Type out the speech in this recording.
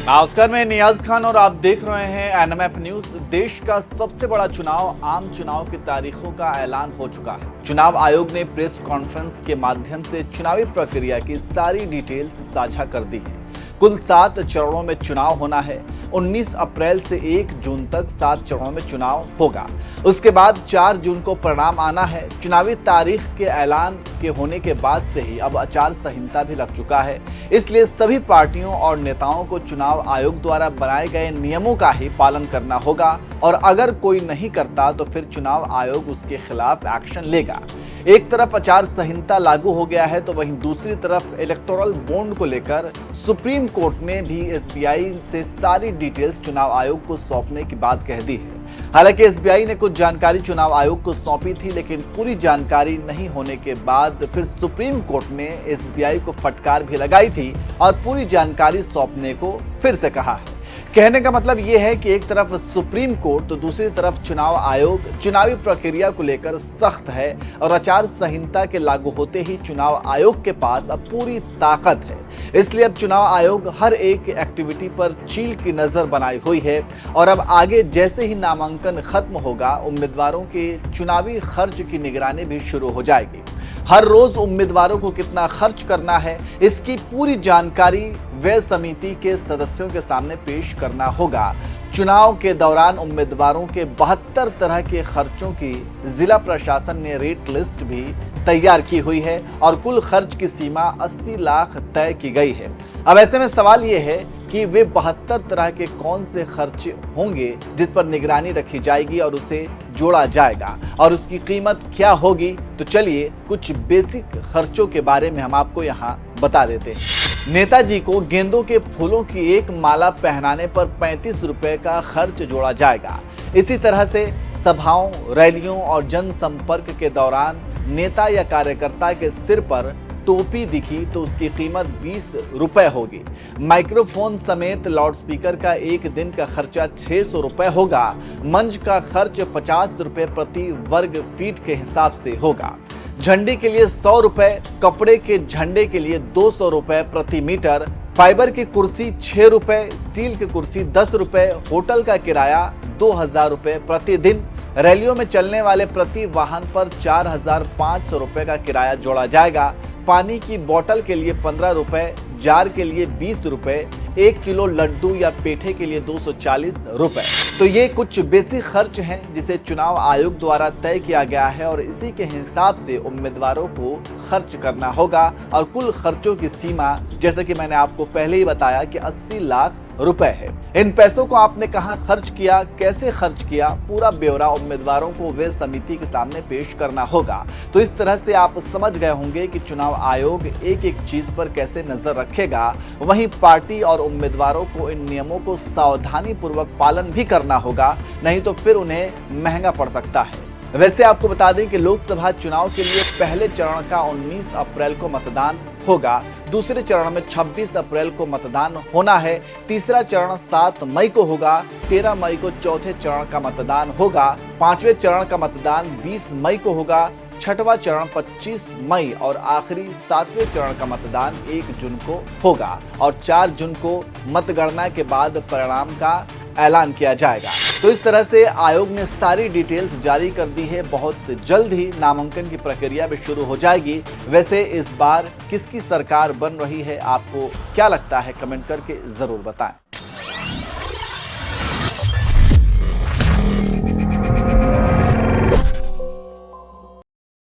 नमस्कार, मैं नियाज खान और आप देख रहे हैं एनएमएफ न्यूज। देश का सबसे बड़ा चुनाव आम चुनाव की तारीखों का ऐलान हो चुका है। चुनाव आयोग ने प्रेस कॉन्फ्रेंस के माध्यम से चुनावी प्रक्रिया की सारी डिटेल्स साझा कर दी है। कुल 7 चरणों में चुनाव होना है। 19 अप्रैल से 1 जून तक 7 चरणों में चुनाव होगा। उसके बाद 4 जून को परिणाम आना है। चुनावी तारीख के ऐलान के होने के बाद से ही अब आचार संहिता भी लग चुका है। इसलिए सभी पार्टियों और नेताओं को चुनाव आयोग द्वारा बनाए गए नियमों का ही पालन करना होगा और अगर कोई नहीं करता तो फिर चुनाव आयोग उसके खिलाफ एक्शन लेगा। एक तरफ आचार संहिता लागू हो गया है तो वहीं दूसरी तरफ इलेक्टोरल बॉन्ड को लेकर सुप्रीम कोर्ट ने भी एसबीआई से सारी डिटेल्स चुनाव आयोग को सौंपने की बात कह दी है। हालांकि एसबीआई ने कुछ जानकारी चुनाव आयोग को सौंपी थी, लेकिन पूरी जानकारी नहीं होने के बाद फिर सुप्रीम कोर्ट ने एसबीआई को फटकार भी लगाई थी और पूरी जानकारी सौंपने को फिर से कहा है। कहने का मतलब यह है कि एक तरफ सुप्रीम कोर्ट तो दूसरी तरफ चुनाव आयोग चुनावी प्रक्रिया को लेकर सख्त है और आचार संहिता के लागू होते ही चुनाव आयोग के पास अब पूरी ताकत है। इसलिए अब चुनाव आयोग हर एक एक्टिविटी पर चील की नजर बनाई हुई है और अब आगे जैसे ही नामांकन खत्म होगा, उम्मीदवारों के चुनावी खर्च की निगरानी भी शुरू हो जाएगी। हर रोज उम्मीदवारों को कितना खर्च करना है, इसकी पूरी जानकारी व्यय समिति के सदस्यों के सामने पेश करना होगा। चुनाव के दौरान उम्मीदवारों के 72 तरह के खर्चों की जिला प्रशासन ने रेट लिस्ट भी तैयार की हुई है और कुल खर्च की सीमा 80 लाख तय की गई है। अब ऐसे में सवाल ये है कि वे 72 तरह के कौन से खर्च होंगे जिस पर निगरानी रखी जाएगी और उसे जोड़ा जाएगा और उसकी कीमत क्या होगी। तो चलिए कुछ बेसिक खर्चों के बारे में हम आपको यहाँ बता देते हैं। नेताजी को गेंदों के फूलों की एक माला पहनाने पर 35 रुपए का खर्च जोड़ा जाएगा। इसी तरह से सभाओं, रैलियों और जनसंपर्क के दौरान नेता या कार्यकर्ता के सिर पर टोपी दिखी तो उसकी कीमत 20 रुपए होगी। माइक्रोफोन समेत लाउडस्पीकर का एक दिन का खर्चा 600 रुपए होगा। मंच का खर्च 50 रुपए प्रति वर्ग फीट के हिसाब से होगा। झंडे के लिए 100 रुपए, कपड़े के झंडे के लिए 200 रुपए प्रति मीटर, फाइबर की कुर्सी 6 रुपए, स्टील की कुर्सी 10 रुपए, होटल का किराया 2000 रुपए प्रति दिन। रैलियों में चलने वाले प्रति वाहन पर 4500 रुपए का किराया जोड़ा जाएगा। पानी की बोतल के लिए 15 रुपए, जार के लिए 20 रुपए, 1 किलो लड्डू या पेठे के लिए 240 रुपए। तो ये कुछ बेसिक खर्च हैं जिसे चुनाव आयोग द्वारा तय किया गया है और इसी के हिसाब से उम्मीदवारों को खर्च करना होगा और कुल खर्चों की सीमा जैसे कि मैंने आपको पहले ही बताया कि 80 लाख रुपए है। इन पैसों को आपने कहां खर्च किया, कैसे खर्च किया, पूरा ब्यौरा उम्मीदवारों को व्यय समिति के सामने पेश करना होगा। तो इस तरह से आप समझ गए होंगे कि चुनाव आयोग एक एक चीज पर कैसे नजर रखेगा। वहीं पार्टी और उम्मीदवारों को इन नियमों को सावधानी पूर्वक पालन भी करना होगा, नहीं तो फिर उन्हें महंगा पड़ सकता है। वैसे आपको बता दें कि लोकसभा चुनाव के लिए पहले चरण का 19 अप्रैल को मतदान होगा। दूसरे चरण में 26 अप्रैल को मतदान होना है। तीसरा चरण 7 मई को होगा। 13 मई को चौथे चरण का मतदान होगा। 5वें चरण का मतदान 20 मई को होगा। छठवां चरण 25 मई और आखिरी 7वें चरण का मतदान 1 जून को होगा और 4 जून को मतगणना के बाद परिणाम का ऐलान किया जाएगा। तो इस तरह से आयोग ने सारी डिटेल्स जारी कर दी है। बहुत जल्द ही नामांकन की प्रक्रिया भी शुरू हो जाएगी। वैसे इस बार किसकी सरकार बन रही है, आपको क्या लगता है, कमेंट करके जरूर बताएं।